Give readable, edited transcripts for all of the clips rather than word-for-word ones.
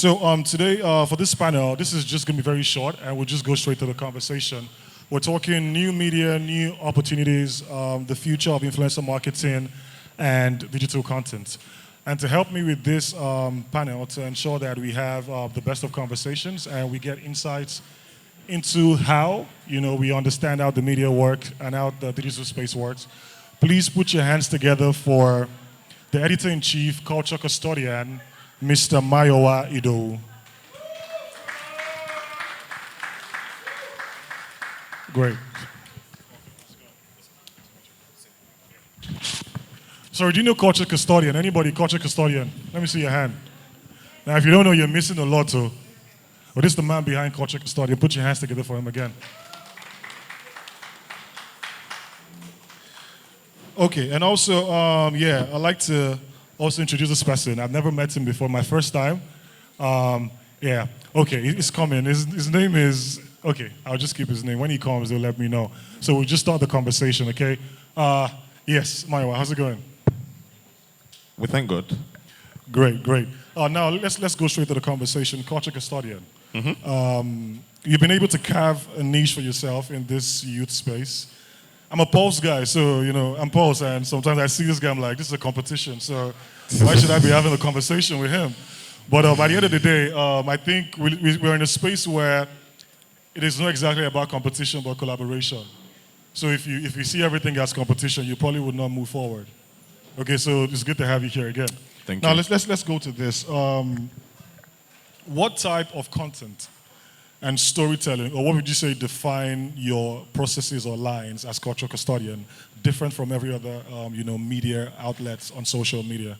So today, for this panel, this is just going to be very short, and we'll just go straight to the conversation. We're talking new media, new opportunities, the future of influencer marketing, and digital content. And to help me with this panel, to ensure that we have the best of conversations and we get insights into how, we understand how the media work and how the digital space works, please put your hands together for the editor-in-chief, culture custodian, Mr. Mayowa Idowu. Great. Sorry, do you know culture custodian? Anybody culture custodian? Let me see your hand. Now, if you don't know, you're missing a lot, too. But this is the man behind culture custodian. Put your hands together for him again. Okay, and also, I'd like to also introduce this person. I've never met him before, my first time. Okay, he's coming. His name is, okay, I'll just keep his name. When he comes, they'll let me know. So we'll just start the conversation, okay? Yes, Mayowa, how's it going? We thank God. Great. Now, let's go straight to the conversation. Culture custodian. Mm-hmm. You've been able to carve a niche for yourself in this youth space. I'm a Pulse guy, so, I'm Pulse, and sometimes I see this guy, I'm like, this is a competition, so why should I be having a conversation with him? But by the end of the day, I think we're in a space where it is not exactly about competition, but collaboration. So if you see everything as competition, you probably would not move forward. Okay, so it's good to have you here again. Thank you. Now, let's go to this. What type of content and storytelling, or what would you say define your processes or lines as cultural custodian, different from every other, media outlets on social media?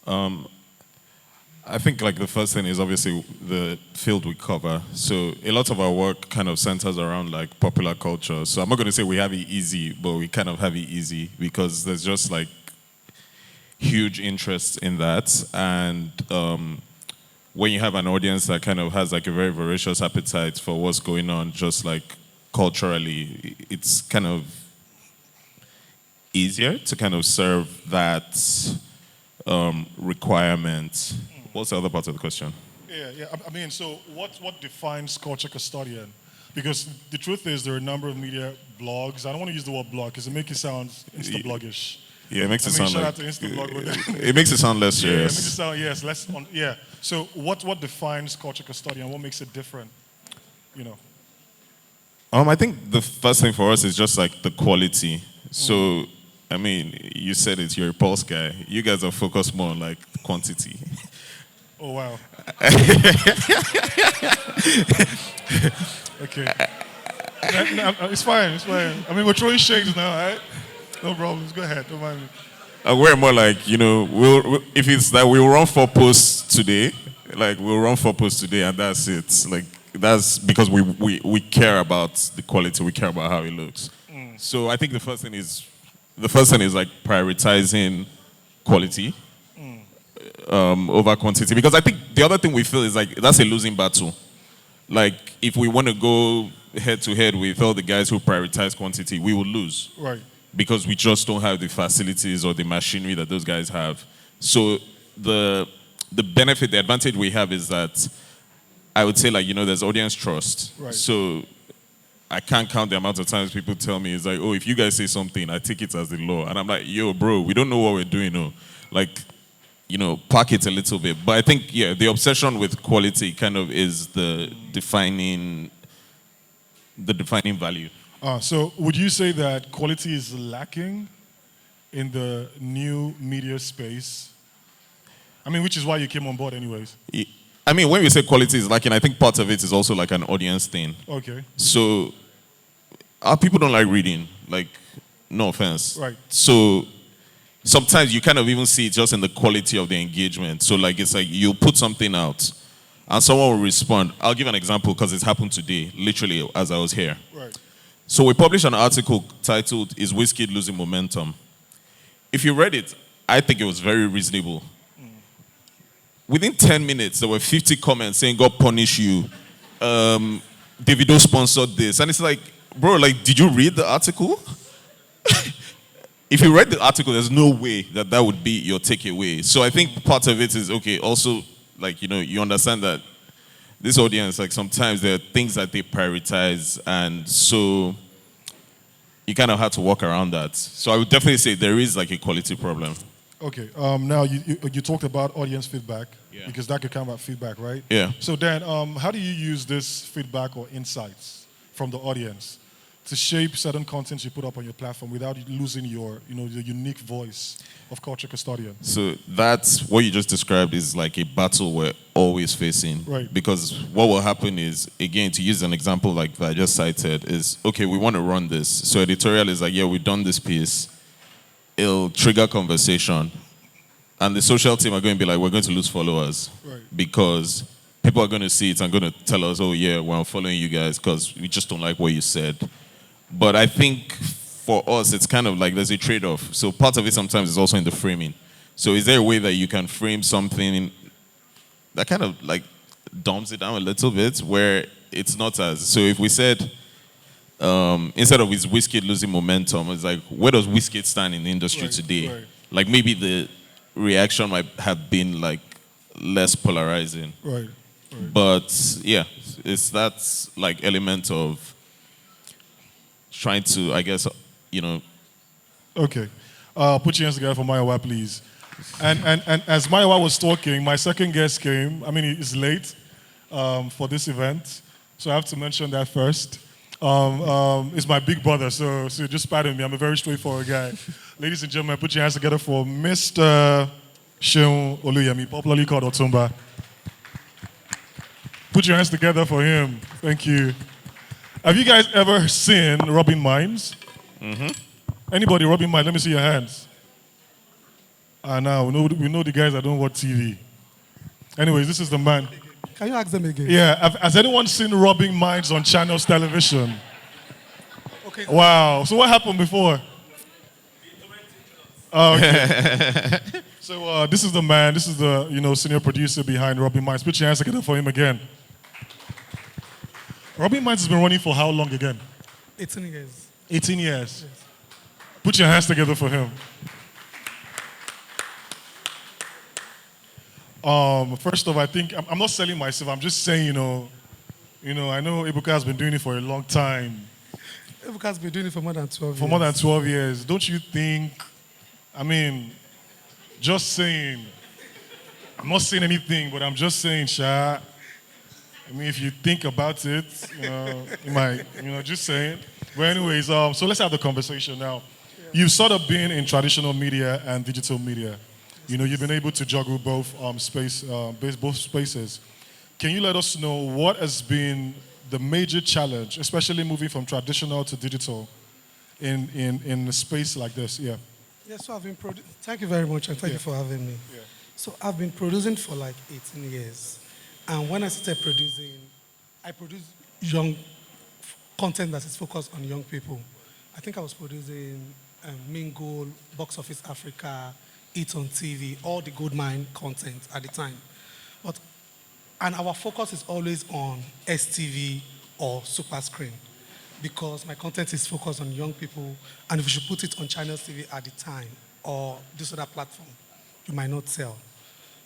I think the first thing is obviously the field we cover. So a lot of our work kind of centers around popular culture. So I'm not going to say we have it easy, but we kind of have it easy because there's just huge interest in that. And when you have an audience that kind of has a very voracious appetite for what's going on, just culturally, it's kind of easier to kind of serve that requirement. What's the other part of the question? Yeah. I mean, so what defines culture custodian? Because the truth is there are a number of media blogs. I don't want to use the word blog because it makes it sound Insta-bloggish. Yeah, it makes it sound shout out to Insta-blog. It makes it sound less serious. Yeah, it makes it sound, yes, less on, yeah. So what defines culture custodian? What makes it different? I think the first thing for us is just the quality. So, I mean, you said it, you're a Pulse guy. You guys are focused more on quantity. Oh, wow. Okay. No, it's fine. I mean, we're throwing shades now, right? No problems. Go ahead. Don't mind me. We're more if it's that we'll run 4 posts today, we'll run 4 posts today and that's it. That's because we care about the quality, we care about how it looks. So I think the first thing is prioritizing quality over quantity. Because I think the other thing we feel is that's a losing battle. If we want to go head to head with all the guys who prioritize quantity, we will lose. Right. Because we just don't have the facilities or the machinery that those guys have. So the benefit, the advantage we have is that I would say there's audience trust. Right. So I can't count the amount of times people tell me, it's oh, if you guys say something, I take it as the law. And I'm yo, bro, we don't know what we're doing. Pack it a little bit. But I think, the obsession with quality kind of is the defining value. So would you say that quality is lacking in the new media space? I mean, which is why you came on board anyways. I mean, when we say quality is lacking, I think part of it is also an audience thing. Okay. So our people don't like reading, no offense. Right. So sometimes you kind of even see it just in the quality of the engagement. So it's you put something out and someone will respond. I'll give an example because it's happened today, literally as I was here. Right. So we published an article titled, "Is Wizkid Losing Momentum?" If you read it, I think it was very reasonable. Within 10 minutes, there were 50 comments saying, "God punish you. Davido sponsored this." And it's bro, did you read the article? If you read the article, there's no way that would be your takeaway. So I think part of it is, okay, also like, you understand that this audience, like sometimes there are things that they prioritize, and so you kind of have to walk around that. So I would definitely say there is like a quality problem. Okay. Now you talked about audience feedback, Yeah. because that could come about feedback, right? Yeah. So then, how do you use this feedback or insights from the audience to shape certain content you put up on your platform without losing your, the unique voice of culture custodian? So that's what you just described is like a battle we're always facing. Right. Because what will happen is, again, to use an example like that I just cited, is, okay, we want to run this. So editorial is like, yeah, we've done this piece. It'll trigger conversation. And the social team are going to be like, we're going to lose followers. Right. Because people are going to see it and going to tell us, oh, yeah, well, I'm following you guys because we just don't like what you said. But I think for us, it's kind of like there's a trade-off. So part of it sometimes is also in the framing. So is there a way that you can frame something that kind of like dumbs it down a little bit where it's not as... So if we said, instead of is Wizkid losing momentum, it's like, where does Wizkid stand in the industry today? Right. Like maybe the reaction might have been like less polarizing. Right. But yeah, it's that like element of trying to, I guess, Okay. Put your hands together for Mayowa, please. And as Mayowa was talking, my second guest came. I mean, he's late for this event, so I have to mention that first. It's my big brother, so just pardon me. I'm a very straightforward guy. Ladies and gentlemen, put your hands together for Mr. Seun Oluyemi, popularly called Otumba. Put your hands together for him. Thank you. Have you guys ever seen Robbing Minds? Mm-hmm. Anybody robbing minds? Let me see your hands. Now we know the guys that don't watch TV. Anyways, this is the man. Can you ask them again? Yeah, has anyone seen Robbing Minds on Channels Television? Okay. Wow. So what happened before? Oh, okay. So this is the man. This is the senior producer behind Robbing Minds. Put your hands together for him again. Robbing Minds has been running for how long again? 18 years. 18 years. Yes. Put your hands together for him. First off, I think I'm not selling myself. I'm just saying, I know Ebuka has been doing it for a long time. Ebuka has been doing it for more than 12 years. For more than 12 years. Don't you think? I mean, just saying. I'm not saying anything, but I'm just saying, Sha. I mean, if you think about it, you might, just saying. But anyways, so let's have the conversation now. Yeah. You've sort of been in traditional media and digital media. You've been able to juggle both both spaces. Can you let us know what has been the major challenge, especially moving from traditional to digital, in a space like this? Yeah. Yeah. So I've been thank you very much, and thank you for having me. Yeah. So I've been producing for like 18 years, and when I started producing, I produced young content that is focused on young people. I think I was producing Mingle, Box Office Africa, Eat on TV, all the Goldmine content at the time. And our focus is always on STV or Super Screen, because my content is focused on young people, and if you should put it on Channels TV at the time or this other platform, you might not sell.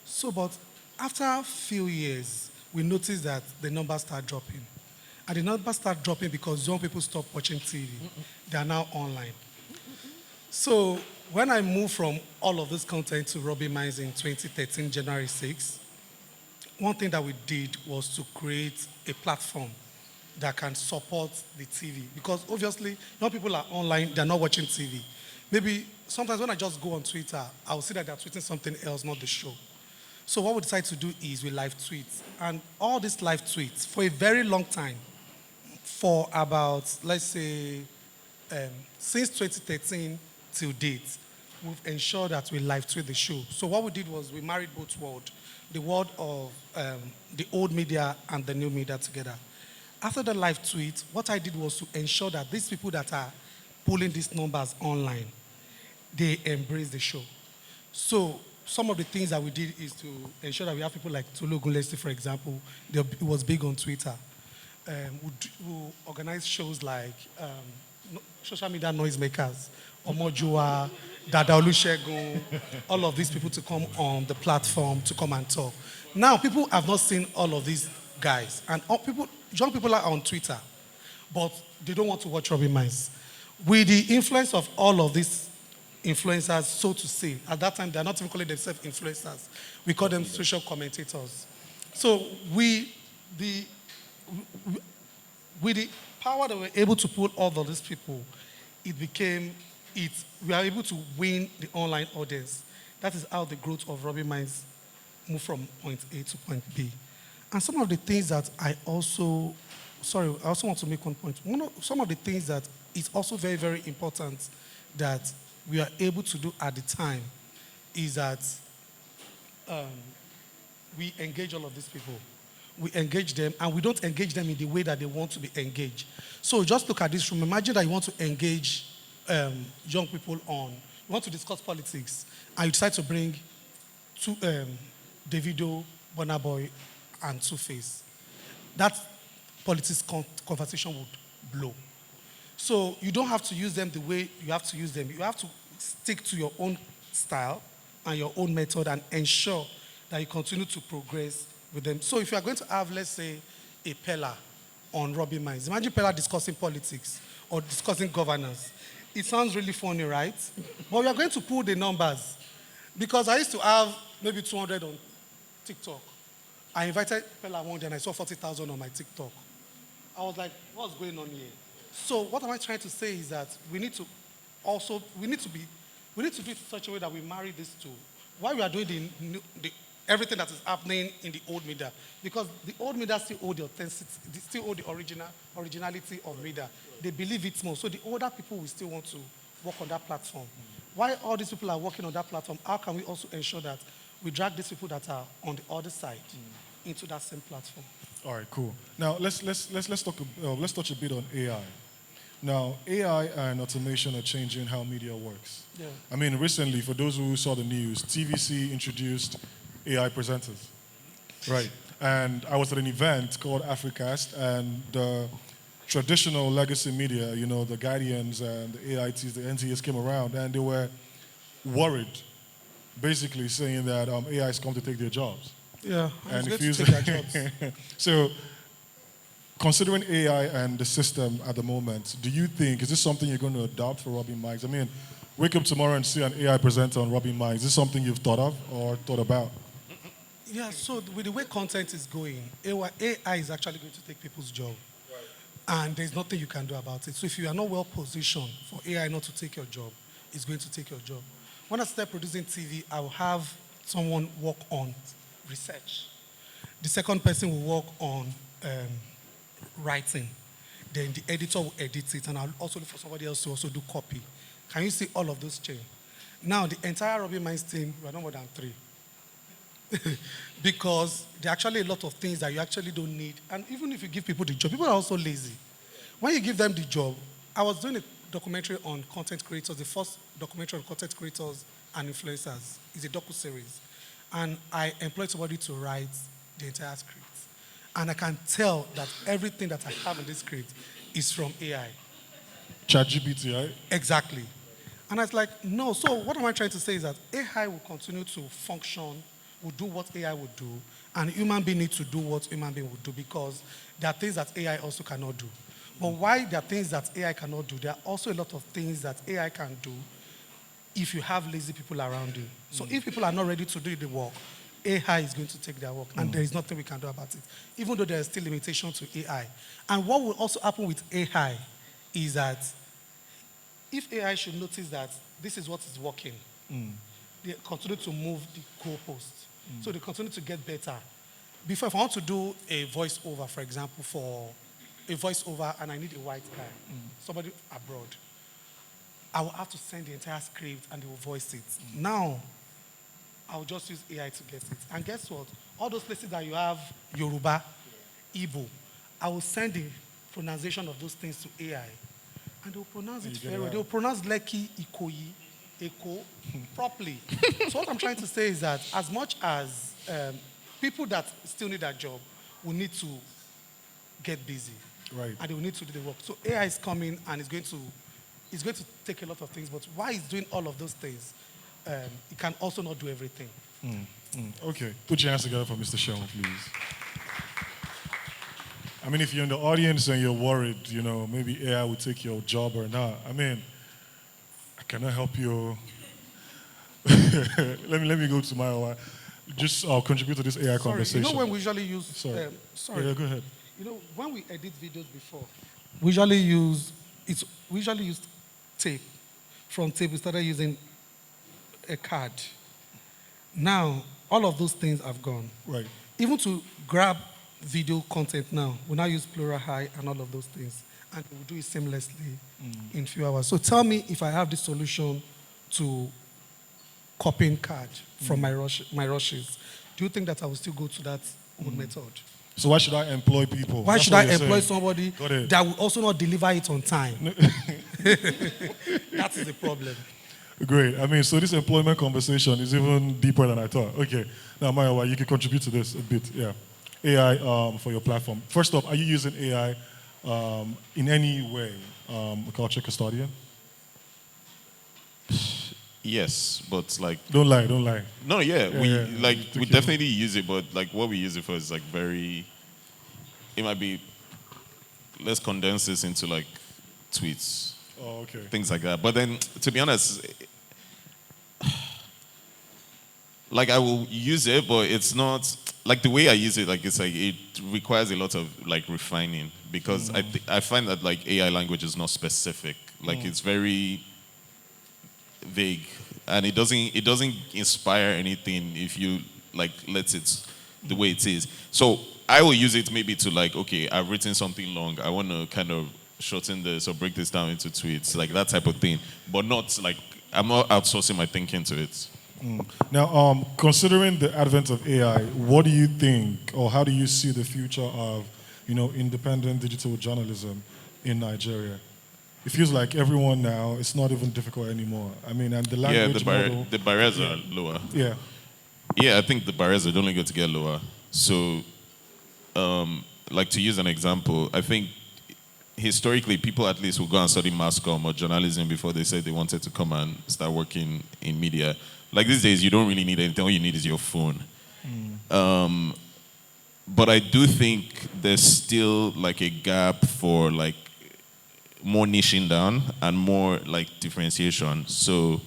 So, but after a few years, we noticed that the numbers start dropping. And the numbers start dropping because young people stop watching TV. They are now online. So when I moved from all of this content to Robbing Minds in 2013, January 6, one thing that we did was to create a platform that can support the TV. Because obviously, young people are online, they're not watching TV. Maybe sometimes when I just go on Twitter, I'll see that they're tweeting something else, not the show. So what we decided to do is we live tweet. And all these live tweets, for a very long time, for about, let's say, since 2013 till date, we've ensured that we live tweet the show. So what we did was we married both worlds, the world of the old media and the new media together. After the live tweet, what I did was to ensure that these people that are pulling these numbers online, they embrace the show. So some of the things that we did is to ensure that we have people like Tolu Ogunlesi, for example. It was big on Twitter. We organize shows like social media noisemakers, Omojua, Dada Olusegun, all of these people to come on the platform to come and talk. Now, people have not seen all of these guys. And young people are on Twitter, but they don't want to watch Robbie Mines. With the influence of all of these influencers, so to say, at that time, they're not even calling themselves influencers. We call them social commentators. So with the power that we're able to pull all of these people, we are able to win the online audience. That is how the growth of Robbie Mines moved from point A to point B. And some of the things that I also want to make one point. Some of the things that is also very, very important that we are able to do at the time is that we engage all of these people. We engage them, and we don't engage them in the way that they want to be engaged. So just look at this room. Imagine that you want to engage young people you want to discuss politics, and you decide to bring Davido, Burna Boy, and Two-Face. That politics conversation would blow. So you don't have to use them the way you have to use them. You have to stick to your own style and your own method and ensure that you continue to progress with them. So if you are going to have, let's say, a Pella on Robbie Mines, imagine Pella discussing politics or discussing governance. It sounds really funny, right? But we are going to pull the numbers. Because I used to have maybe 200 on TikTok. I invited Pella one day and I saw 40,000 on my TikTok. I was like, what's going on here? So what am I trying to say is that we need to do it in such a way that we marry these two. Why we are doing everything that is happening in the old media? Because the old media still hold the authenticity, they still hold the originality of media. They believe it more. So the older people will still want to work on that platform. While all these people are working on that platform, how can we also ensure that we drag these people that are on the other side into that same platform? All right, cool. Now let's touch a bit on AI. Now, AI and automation are changing how media works. Yeah. I mean, recently, for those who saw the news, TVC introduced AI presenters, right? And I was at an event called Africast, and the traditional legacy media, the Guardians and the AITs, the NTS came around, and they were worried, basically saying that AI is come to take their jobs. Yeah, and it's going to take their jobs. So, considering AI and the system at the moment, is this something you're going to adopt for Robbie Mines? I mean, wake up tomorrow and see an AI presenter on Robbie Mines. Is this something you've thought of or thought about? Yeah, so with the way content is going, AI is actually going to take people's job. Right. And there's nothing you can do about it. So if you are not well positioned for AI not to take your job, it's going to take your job. When I start producing TV, I will have someone work on research. The second person will work on writing. Then the editor will edit it, and I'll also look for somebody else to also do copy. Can you see all of those change? Now, the entire Robbie Mines team, we are no more than 3. Because there are actually a lot of things that you actually don't need. And even if you give people the job, people are also lazy. When you give them the job, I was doing a documentary on content creators, the first documentary on content creators and influencers. It's a docu-series. And I employed somebody to write the entire script. And I can tell that everything that I have in this script is from AI. ChatGPT, right? Exactly. And I was like, no. So what am I trying to say is that AI will continue to function, will do what AI would do, and human being need to do what human being would do, because there are things that AI also cannot do. But why there are things that AI cannot do, there are also a lot of things that AI can do if you have lazy people around you. So if people are not ready to do the work, AI is going to take their work, and there is nothing we can do about it, even though there is still limitation to AI. And what will also happen with AI is that if AI should notice that this is what is working, they continue to move the goalposts. So they continue to get better. Before, if I want to do a voiceover, for example, for a voiceover and I need a white guy, somebody abroad, I will have to send the entire script and they will voice it. Now, I will just use AI to get it. And guess what? All those places that you have Yoruba, Igbo, I will send the pronunciation of those things to AI. And they will pronounce it very well. They will pronounce Lekki, Ikoyi, Eko properly. So what I'm trying to say is that as much as people that still need that job will need to get busy. Right. And they will need to do the work. So AI is coming and it's going to take a lot of things. But while it's doing all of those things, it can also not do everything. Okay, put your hands together for Mr. Seun, please. I mean, if you're in the audience and you're worried, maybe AI will take your job or not. I mean, I cannot help you. let me go to my just contribute to this AI conversation. You know when we usually use sorry. Yeah, go ahead. You know when we edit videos before, we usually use tape. From tape, we started using a card. Now all of those things have gone. Right. Even to grab video content now, we now use Plural High and all of those things, and we do it seamlessly in a few hours. So tell me if I have this solution to copying card from my rushes, do you think that I will still go to that old method? So why should I employ people? Why That's should I employ somebody that will also not deliver it on time? That is the problem. Great. I mean, so this employment conversation is even deeper than I thought. Okay. Now, Mayowa, you can contribute to this a bit. Yeah. AI for your platform. First off, are you using AI in any way, a culture custodian? Yes, but like Don't lie. no, yeah, we we definitely use it, but like what we use it for is like it might be, let's condense this into like tweets, Okay. things like that. But then to be honest, like I will use it, but it's not like the way I use it. Like it's like it requires a lot of like refining because I find that like AI language is not specific. Like it's very vague, and it doesn't inspire anything if you like let it the way it is. So I will use it maybe to like, okay, I've written something long, I want to kind of shorten this or break this down into tweets, like that type of thing, but not like I'm not outsourcing my thinking to it. Now, considering the advent of AI, what do you think, or how do you see the future of, independent digital journalism in Nigeria? It feels like everyone now, it's not even difficult anymore. I mean, and the language model. The barriers are lower. Yeah. Yeah, I think the barriers are only going to get lower. So, like to use an example, I think historically people at least will go and study mass comm or journalism before they said they wanted to come and start working in media. Like these days, you don't really need anything. All you need is your phone. But I do think there's still like a gap for like more niching down and more like differentiation. So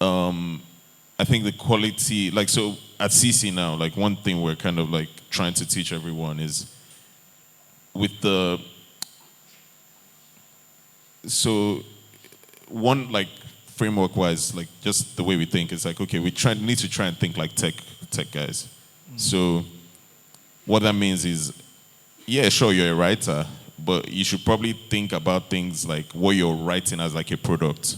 I think the quality, like so at CC now, like one thing we're kind of like trying to teach everyone is with the, so one like framework wise, like just the way we think is like, okay, need to try and think like tech guys. So what that means is, yeah, sure, you're a writer, but you should probably think about things like what you're writing as like a product.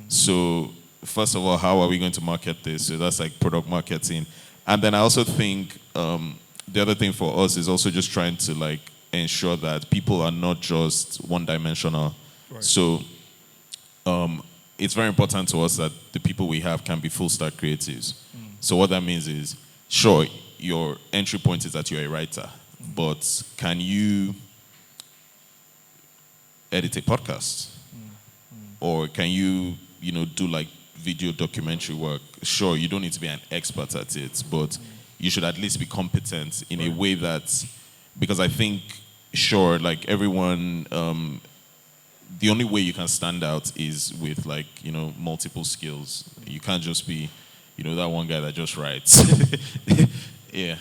So first of all, how are we going to market this? So that's like product marketing. And then I also think the other thing for us is also just trying to like ensure that people are not just one-dimensional. Right. So it's very important to us that the people we have can be full-stack creatives. So what that means is, sure, your entry point is that you're a writer, but can you edit a podcast? Or can you, do like video documentary work? Sure, you don't need to be an expert at it, but you should at least be competent in a way that, because I think, sure, like everyone, the only way you can stand out is with like, multiple skills. You can't just be, that one guy that just writes. Yeah.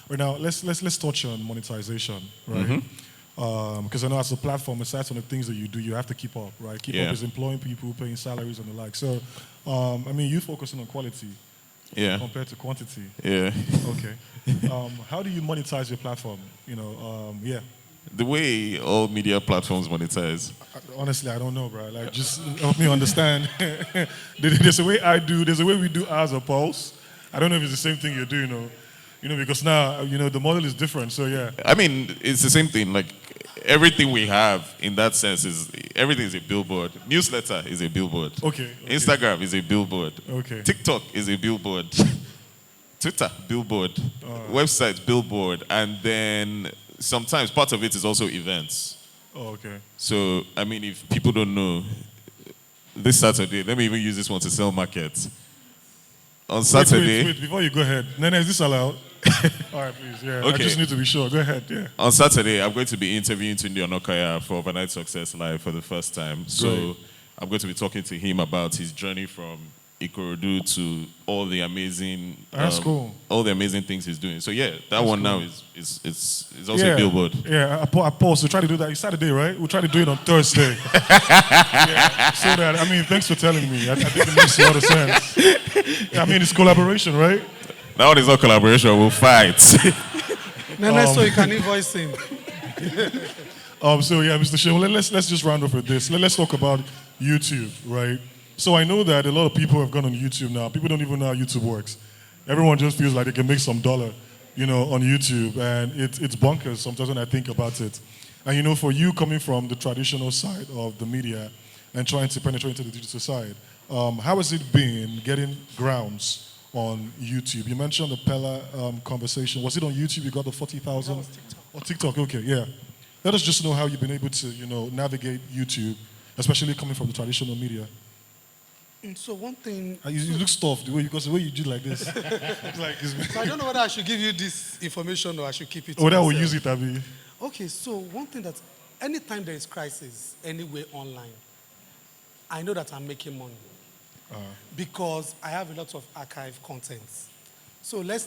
Right now, let's touch on monetization, right? Because I know as a platform, aside from the things that you do, you have to keep up, right? Keep up is employing people, paying salaries and the like. So, I mean, you focusing on quality compared to quantity. Yeah. Okay. How do you monetize your platform? The way all media platforms monetize. Honestly, I don't know, bro. Like, just help me understand. There's a way I do. There's a way we do as a Pulse. I don't know if it's the same thing you're doing, because now, the model is different. So yeah. I mean, it's the same thing. Like everything we have in that sense everything is a billboard. Newsletter is a billboard. Okay. Instagram is a billboard. Okay. TikTok is a billboard. Twitter, billboard. Website, billboard. And then sometimes part of it is also events. Oh, okay. So, I mean, if people don't know, this Saturday, let me even use this one to sell markets. On Saturday. Wait, before you go ahead. Nene, is this allowed? All right, please. Yeah. I Okay. just need to be sure. Go ahead. Yeah. On Saturday, I'm going to be interviewing Tunde Onokaya for Overnight Success Live for the first time. So Great. I'm going to be talking to him about his journey from Ikorodu to all the amazing, That's cool. all the amazing things he's doing. So yeah, that one now is also Yeah. a billboard. Yeah, I paused. We try to do that. It's Saturday, right? We'll try to do it on Thursday. Yeah, so that, I mean, thanks for telling me. I think it makes a lot of sense. I mean, it's collaboration, right? That one is not collaboration. We'll fight. Nene, so you can invoice him. So yeah, Mr. Shehu, let's just round off with this. Let's talk about YouTube, right? So I know that a lot of people have gone on YouTube now. People don't even know how YouTube works. Everyone just feels like they can make some dollar, on YouTube, and it's bonkers sometimes when I think about it. And for you coming from the traditional side of the media and trying to penetrate into the digital side, how has it been getting grounds on YouTube? You mentioned the Pella conversation. Was it on YouTube? You got the 40,000? That was TikTok. Oh, TikTok. Okay, yeah. Let us just know how you've been able to, navigate YouTube, especially coming from the traditional media. So one thing, You look stuffed because the way you do like this. so I don't know whether I should give you this information or I should keep it to Whether we'll myself. use it, Abby. Okay, so one thing that anytime there is crisis anywhere online, I know that I'm making money because I have a lot of archive contents. So let's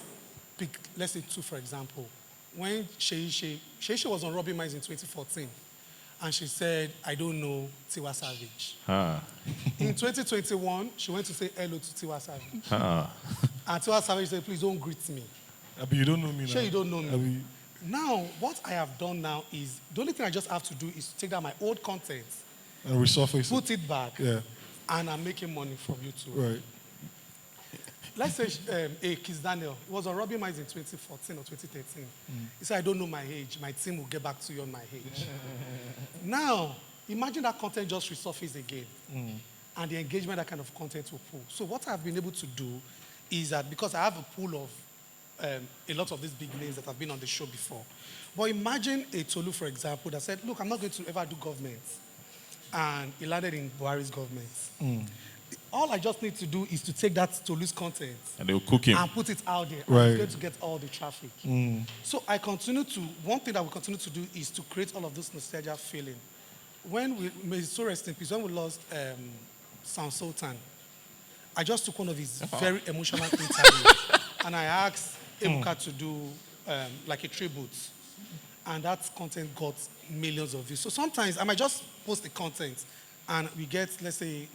say two, for example. When Sheishe was on Robbie Mines in 2014, and she said, I don't know Tiwa Savage. In 2021, she went to say hello to Tiwa Savage. And Tiwa Savage said, please don't greet me. Abby, you don't know me now. Sure, you don't know me. Abby, Now, what I have done now is, the only thing I just have to do is to take down my old content, and resurface put it back, Yeah, and I'm making money from YouTube. right. Let's say Kiss Daniel, he was on Robbie Mines in 2014 or 2013. He said, I don't know my age. My team will get back to you on my age. Now, imagine that content just resurface again. And the engagement that kind of content will pull. So what I've been able to do is that because I have a pool of a lot of these big names that have been on the show before. But imagine a Tolu, for example, that said, look, I'm not going to ever do government. And he landed in Buhari's government. All I just need to do is to take that Tolu's content And they'll cook him. and put it out there. Right. And it's going to get all the traffic. So one thing that we continue to do is to create all of this nostalgia feeling. May his soul rest in peace, when we lost Sound Sultan, I just took one of his very emotional interviews and I asked Ebuka to do like a tribute. And that content got millions of views. So sometimes I might just post the content and we get, let's say,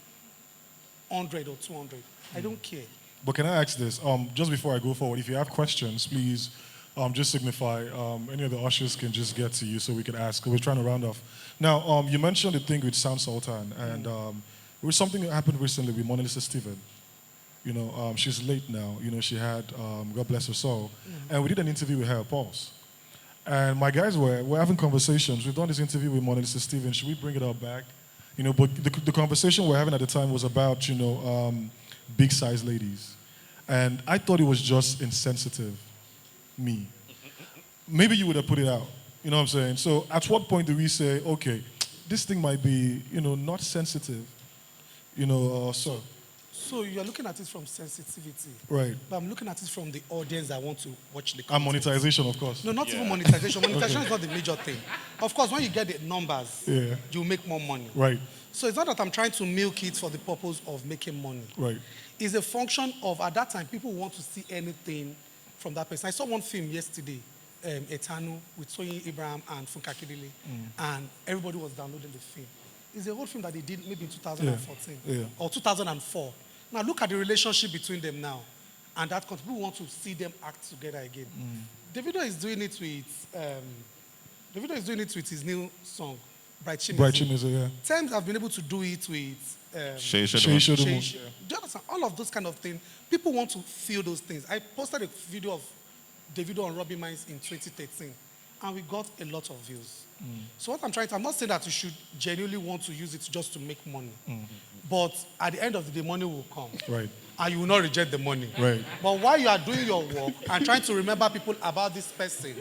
100 or 200. I don't care. But can I ask this? Just before I go forward, if you have questions, please just signify. Any of the ushers can just get to you so we can ask. We're trying to round off. Now, you mentioned the thing with Sound Sultan, and there was something that happened recently with Mona Lisa Steven. She's late now. She had, God bless her soul. And we did an interview with her at Pulse. And my guys we're having conversations. We've done this interview with Mona Lisa Steven. Should we bring it up back? But the conversation we're having at the time was about, big size ladies. And I thought it was just insensitive, me. Maybe you would have put it out, you know what I'm saying? So at what point do we say, okay, this thing might be, not sensitive, so. So you're looking at it from sensitivity. Right. But I'm looking at it from the audience that want to watch the And content. monetization, of course. No, not even monetization. Monetization is not the major thing. Of course, when you get the numbers, you make more money. Right, So it's not that I'm trying to milk it for the purpose of making money. right. It's a function of, at that time, people want to see anything from that person. I saw one film yesterday, Etanu, with Toyin Abraham and Funka Kidile, and everybody was downloading the film. It's a whole film that they did maybe in 2014 or 2004. Now look at the relationship between them now, and that people want to see them act together again. Davido is doing it with his new song, Bright Chimney. Bright Chimneys, yeah. Times I've been able to do it with Shay Shay Shodo. Shodo. do you understand? All of those kind of things. People want to feel those things. I posted a video of Davido on Robbie Mines in 2013, and we got a lot of views. So what I'm not saying that you should genuinely want to use it just to make money. But at the end of the day, money will come. Right. And you will not reject the money. Right. But while you are doing your work and trying to remember people about this person,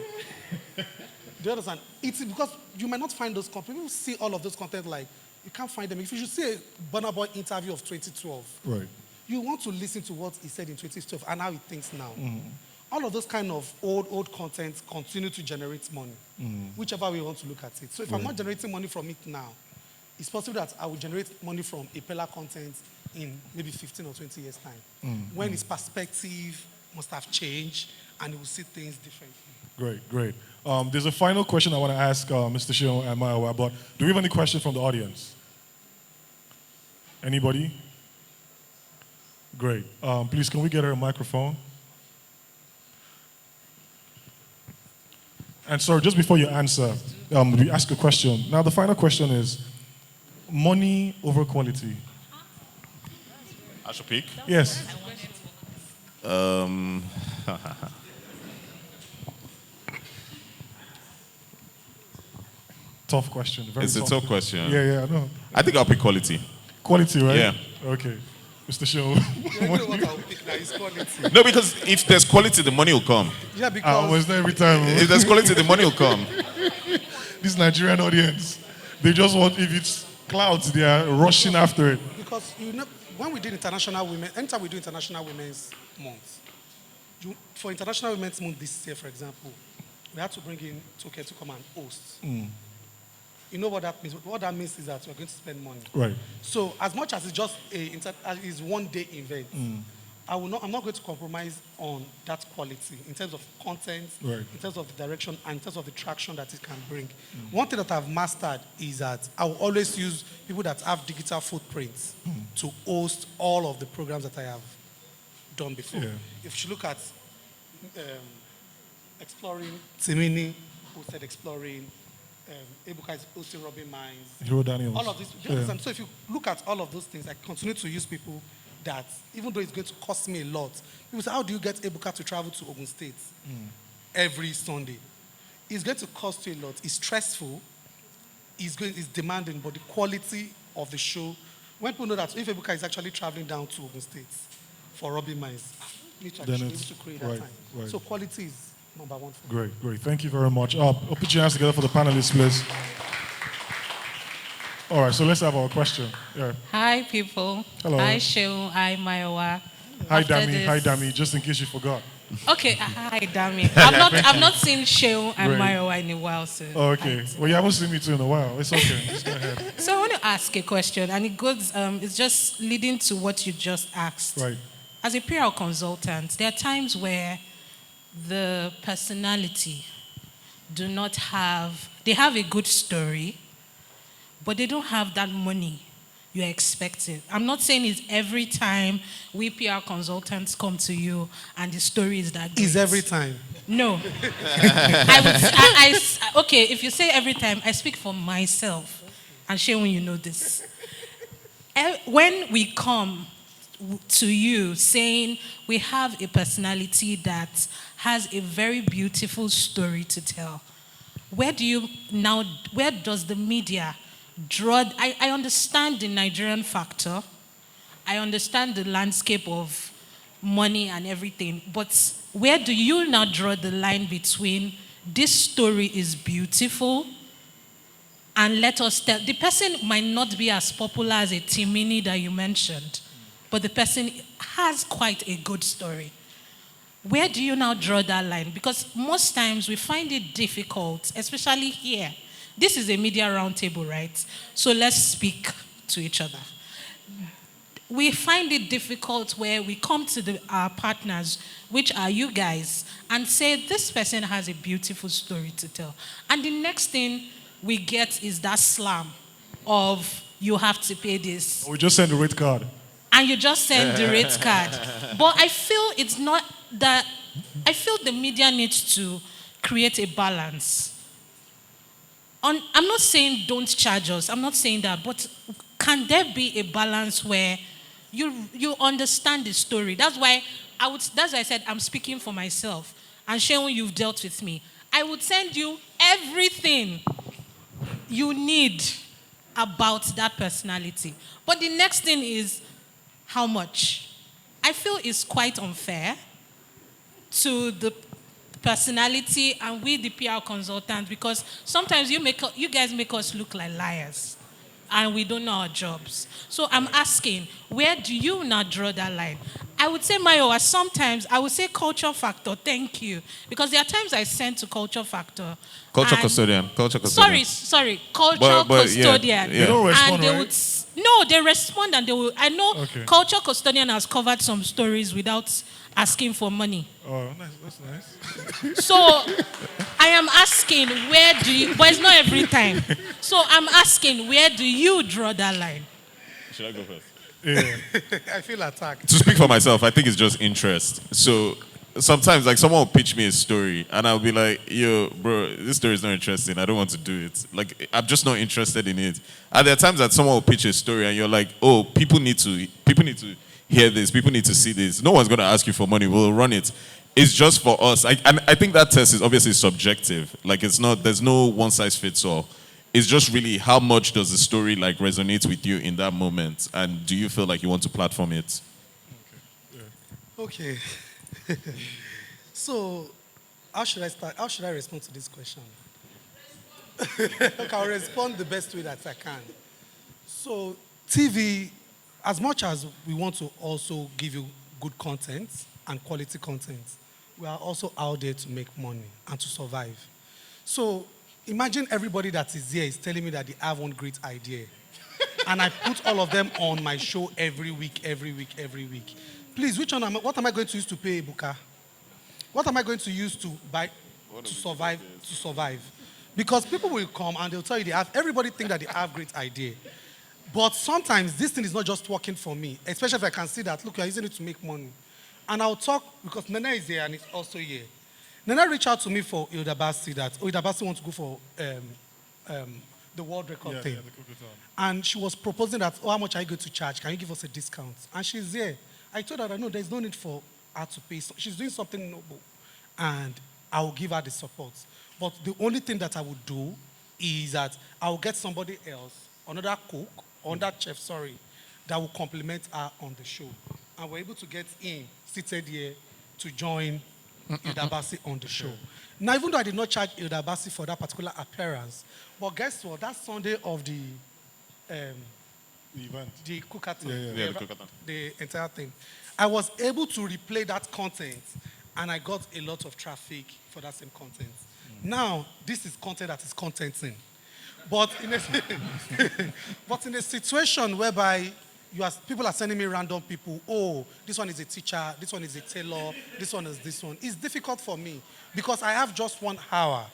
do you understand? It's because you might not find those content. People see all of those content like, you can't find them. If you should see a Burna Boy interview of 2012, Right. you want to listen to what he said in 2012 and how he thinks now. All of those kind of old content continue to generate money, whichever way you want to look at it. So if I'm not generating money from it now, it's possible that I will generate money from a pillar content in maybe 15 or 20 years' time, when his perspective must have changed and he will see things differently. Great, great. There's a final question I want to ask Mr. Seun and Mayowa, but do we have any questions from the audience? Anybody? Great. Please, can we get her a microphone? And sorry, just before you answer, we ask a question. Now, the final question is, money over quality? I should pick? Yes. Tough question. Very It's a tough question. Yeah, I know. I think I'll pick quality. Quality, right? Yeah. Okay. Mr. Seun. You know what I'll pick now is quality. No, because if there's quality, the money will come. Yeah, because was there every time. If there's quality, the money will come. This Nigerian audience, they just want, if it's clouds, they are rushing after it. Because when we did International Women, anytime we do International Women's Month, for International Women's Month this year, for example, we had to bring in Toke to come and host. You know what that means? What that means is that we're going to spend money. Right. So as much as it's just a one-day event, I'm not going to compromise on that quality in terms of content, Right. in terms of the direction, and in terms of the traction that it can bring. One thing that I've mastered is that I will always use people that have digital footprints to host all of the programs that I have done before. Yeah. If you look at Exploring, Timini hosted Exploring, Ebuka is hosting Robin Mines. Hero Daniels. All of this. Do you understand? So if you look at all of those things, I continue to use people that, even though it's going to cost me a lot, people say, how do you get Ebuka to travel to Ogun State every Sunday? It's going to cost you a lot. It's stressful. It's demanding, but the quality of the show, when people know that if Ebuka is actually traveling down to Ogun State for Robin Mines, you need to actually be able to create that time. Right. So quality is number one for me. Great, great. Thank you very much. Put your hands together for the panelists, please. All right, so let's have our question. Yeah. Hi, people. Hello. Hi, Seun. Hi, Mayowa. Hi, After Dami. this- Hi, Dami. Just in case you forgot. Okay, hi, Dami. I've not seen Seun and Great. Mayowa in a while, so. Oh, okay. Well, you haven't seen me too in a while. It's okay. Just go ahead. So I want to ask a question, and it goes. It's just leading to what you just asked. Right. As a PR consultant, there are times where the personality they have a good story, but they don't have that money you're expecting. I'm not saying it's every time we PR consultants come to you and the story is that good. Is every time. No. Okay, if you say every time, I speak for myself. And Seun, you know this. When we come to you saying we have a personality that has a very beautiful story to tell, where does the media draw? I understand the Nigerian factor. I understand the landscape of money and everything, but where do you now draw the line between this story is beautiful and let us tell? The person might not be as popular as a Timini that you mentioned, but the person has quite a good story. Where do you now draw that line? Because most times we find it difficult, especially here. This is a media roundtable, right? So let's speak to each other. We find it difficult where we come to our partners, which are you guys, and say, this person has a beautiful story to tell. And the next thing we get is that slam of, you have to pay this. We just sent the rate card. And you just send the rate card. But I feel it's not that, I feel the media needs to create a balance. I'm not saying don't charge us, I'm not saying that, but can there be a balance where you understand the story? That's why I said I'm speaking for myself. And Seun, you've dealt with me. I would send you everything you need about that personality. But the next thing is, how much? I feel it's quite unfair to the personality and we, the PR consultants, because sometimes you guys make us look like liars. and we don't know our jobs. So I'm asking, where do you now draw that line? I would say, Mayowa, sometimes I would say culture factor, thank you. Because there are times I send to culture factor. Culture and- custodian. Culture custodian. Sorry, culture But yeah, custodian. yeah. They don't respond, And they right? would, no, they respond and they will, I know Okay. culture custodian has covered some stories without asking for money. Oh, nice. That's nice. So I am asking, where do you, but it's not every time. So I'm asking, where do you draw that line? Should I go first? Yeah. I feel attacked. To speak for myself, I think it's just interest. So sometimes, like, someone will pitch me a story, and I'll be like, "Yo, bro, this story is not interesting. I don't want to do it. Like, I'm just not interested in it." And there are times that someone will pitch a story, and you're like, "Oh, people need to hear this. People need to see this. No one's going to ask you for money. We'll run it." It's just for us. And I think that test is obviously subjective. Like, it's not. There's no one size fits all. It's just really how much does the story like resonate with you in that moment, and do you feel like you want to platform it? Okay. So, how should I start? How should I respond to this question? Okay, I'll respond the best way that I can. So, TV, as much as we want to also give you good content and quality content, we are also out there to make money and to survive. So, imagine everybody that is here is telling me that they have one great idea. And I put all of them on my show every week. Please, what am I going to use to pay Ebuka? What am I going to use to buy to survive? Because people will come and they'll tell you everybody think that they have great idea. But sometimes this thing is not just working for me, especially if I can see that, look, you're using it to make money. And I'll talk, because Nana is here and it's also here. Nana reached out to me for Hilda Basi that Hilda Basi wants to go for the world record thing. Yeah, the cookie And she was proposing that, how much are you going to charge? Can you give us a discount? And she's there. I told her that, no, there's no need for her to pay. She's doing something noble. And I will give her the support. But the only thing that I would do is that I will get somebody else, another cook, another chef, that will complement her on the show. And we're able to get him seated here to join Hilda Basi on the show. Now, even though I did not charge Hilda Basi for that particular appearance, but guess what? That Sunday of the event. the cookathon, Yeah, the cookathon. the entire thing, I was able to replay that content, and I got a lot of traffic for that same content. Now, this is content that is contenting. But in a situation whereby people are sending me random people, oh, this one is a teacher, this one is a tailor, this one is this one. It's difficult for me because I have just 1 hour.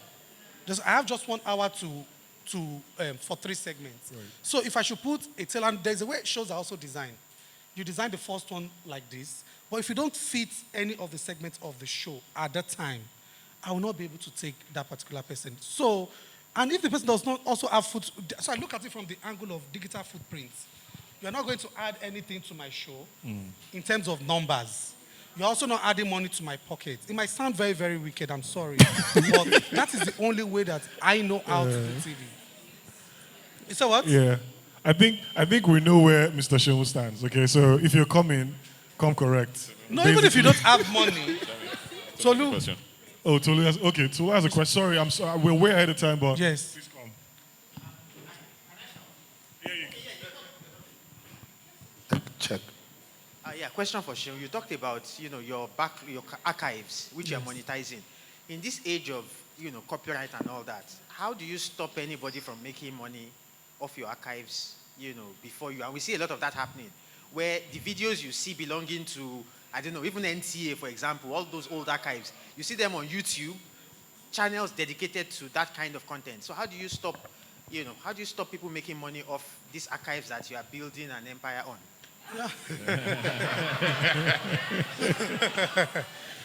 I have just 1 hour for 3 segments. Right. So if I should put a tailor, there's a way shows are also designed. You design the first one like this, but if you don't fit any of the segments of the show at that time, I will not be able to take that particular person. So, and if the person does not also have so I look at it from the angle of digital footprints. You're not going to add anything to my show in terms of numbers. You're also not adding money to my pocket. It might sound very, very wicked, I'm sorry. But that is the only way that I know how to do TV. You say what? Yeah. I think we know where Mr. Seun stands, okay? So if you're coming, come correct. No, even if you don't have money. Tolu. Question. Oh, Tolu has a question. Sorry, I'm sorry. We're way ahead of time, but Yes. please come. Check. Yeah, question for Seun. You talked about, your archives, which you're monetizing. In this age of, copyright and all that, how do you stop anybody from making money off your archives, before you? And we see a lot of that happening, where the videos you see belonging to, I don't know, even NTA, for example, all those old archives, you see them on YouTube, channels dedicated to that kind of content. So how do you stop people making money off these archives that you are building an empire on?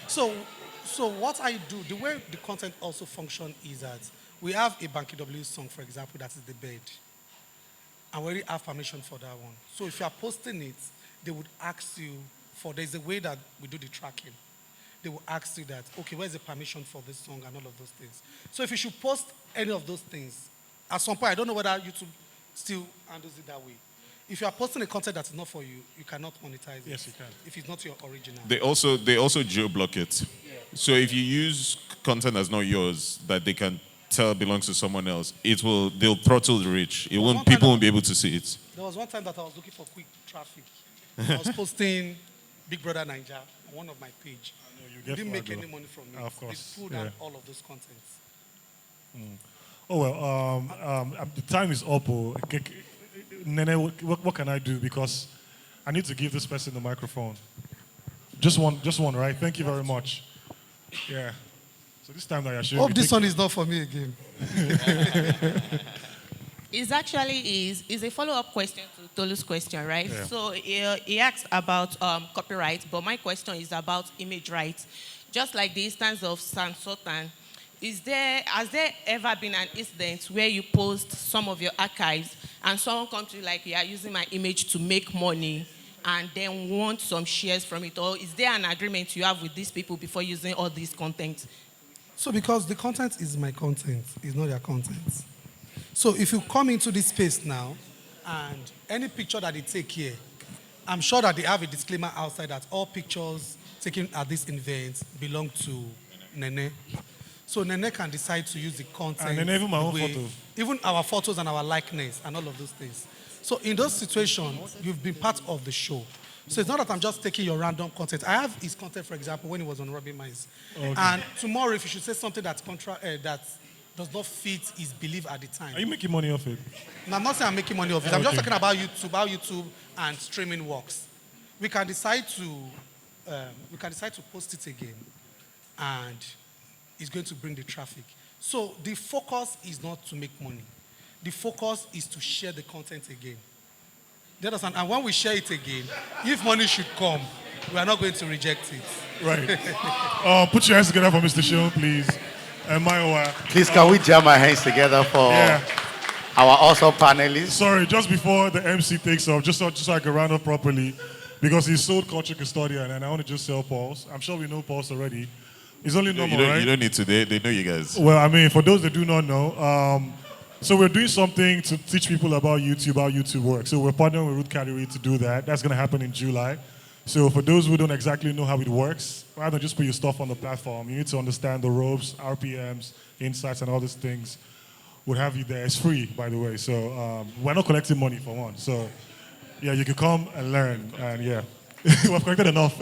So what I do, the way the content also function is that we have a Banky W song, for example, that is The Bed. And we already have permission for that one. So if you are posting it, they would ask you there's a way that we do the tracking. They will ask you that, okay, where's the permission for this song and all of those things. So if you should post any of those things, at some point, I don't know whether YouTube still handles it that way. If you are posting a content that is not for you, you cannot monetize it. Yes, you can. If it's not your original. They also geo-block it. So if you use content that's not yours, that they can tell belongs to someone else, they'll throttle the reach. People won't be able to see it. There was one time that I was looking for quick traffic. I was posting Big Brother Naija on one of my page. You didn't make any money from it. Of course. They pulled out all of those contents. Oh, well, the time is up. Nene, what can I do? Because I need to give this person the microphone. Just one, right? Thank you very much. Yeah. So this time that I should. Hope this one is not for me again. It's actually is a follow-up question to Tolu's question, right? Yeah. So he asked about copyright, but my question is about image rights. Just like the instance of San Sotan, has there ever been an incident where you post some of your archives and someone comes to you like, you are using my image to make money and then want some shares from it? Or is there an agreement you have with these people before using all this content? So because the content is my content, it's not their content. So if you come into this space now, and any picture that they take here, I'm sure that they have a disclaimer outside that all pictures taken at this event belong to Nene. So Nene can decide to use the content. And Nene, even my own photo. Even our photos and our likeness and all of those things. So in those situations, you've been part of the show. So it's not that I'm just taking your random content. I have his content, for example, when he was on Robbie Mines. Okay. And tomorrow, if you should say something that's that does not fit his belief at the time. Are you making money off it? No, I'm not saying I'm making money off it. I'm just talking about YouTube, how YouTube and streaming works. We can decide to post it again, and it's going to bring the traffic. So the focus is not to make money. The focus is to share the content again. Do you understand? And when we share it again, if money should come, we are not going to reject it. Right. Put your hands together for Mr. Seun, please. And Mayowa. Please, can we jam our hands together for our awesome panelists? Sorry, just before the MC takes off, just so I can round up properly, because he's sold culture custodian, and I want to just sell Pulse. I'm sure we know Pulse already. It's only normal, right? You don't need to. They know you guys. Well, I mean, for those that do not know, so we're doing something to teach people about YouTube, how YouTube works. So we're partnering with Root Category to do that. That's going to happen in July. So for those who don't exactly know how it works, rather than just put your stuff on the platform, you need to understand the ropes, RPMs, insights, and all these things. We'll have you there. It's free, by the way. So we're not collecting money for one. So yeah, you can come and learn. And yeah, we've collected enough.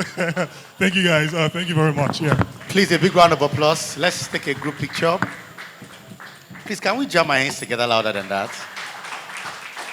Thank you, guys. Thank you very much. Yeah. Please, a big round of applause. Let's take a group picture. Please, can we jam our hands together louder than that?